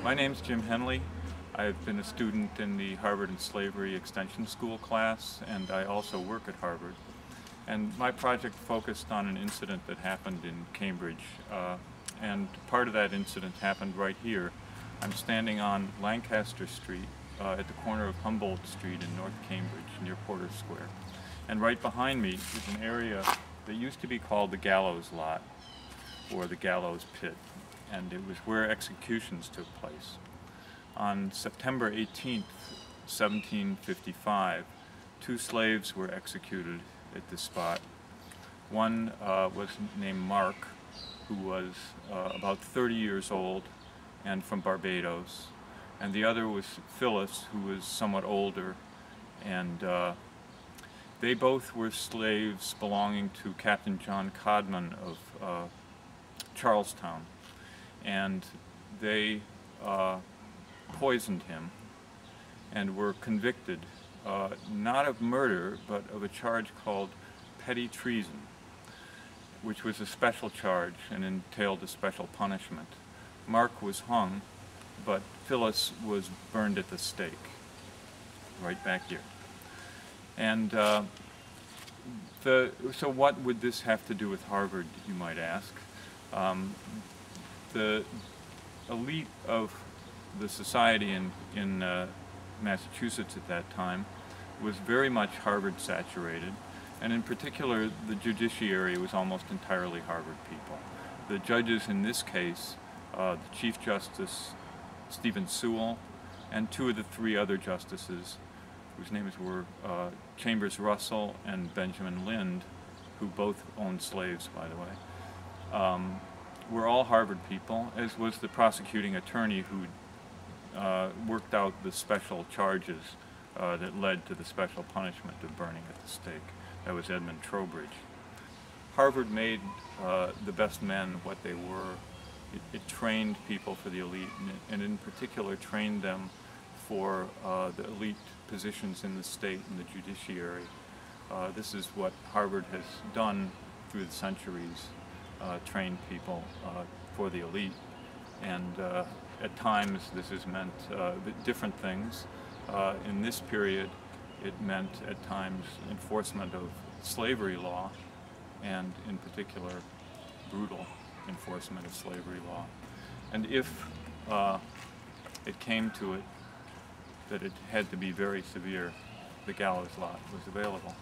My name's Jim Henle. I've been a student in the Harvard and Slavery Extension School class, and I also work at Harvard. And my project focused on an incident that happened in Cambridge, and part of that incident happened right here. I'm standing on Lancaster Street at the corner of Humboldt Street in North Cambridge near Porter Square. And right behind me is an area that used to be called the Gallows Lot, or the Gallows Pit, and it was where executions took place. On September 18th, 1755, 2 slaves were executed at this spot. One was named Mark, who was about 30 years old and from Barbados, and the other was Phillis, who was somewhat older, and they both were slaves belonging to Captain John Codman of Charlestown, and they poisoned him and were convicted not of murder but of a charge called petit treason, which was a special charge and entailed a special punishment. Mark was hung, but Phillis was burned at the stake, right back here. And so what would this have to do with Harvard, you might ask? The elite of the society in Massachusetts at that time was very much Harvard saturated, and in particular the judiciary was almost entirely Harvard people. The judges in this case, the Chief Justice Stephen Sewell, and 2 of the 3 other justices, whose names were Chambers Russell and Benjamin Lind, who both owned slaves, by the way, were all Harvard people, as was the prosecuting attorney who worked out the special charges that led to the special punishment of burning at the stake. That was Edmund Trowbridge. Harvard made the best men what they were. It trained people for the elite, and in particular trained them for the elite positions in the state and the judiciary. This is what Harvard has done through the centuries, trained people for the elite. And at times this has meant different things. In this period it meant at times enforcement of slavery law, and in particular brutal enforcement of slavery law. And if it came to it that it had to be very severe, the Gallows Lot was available.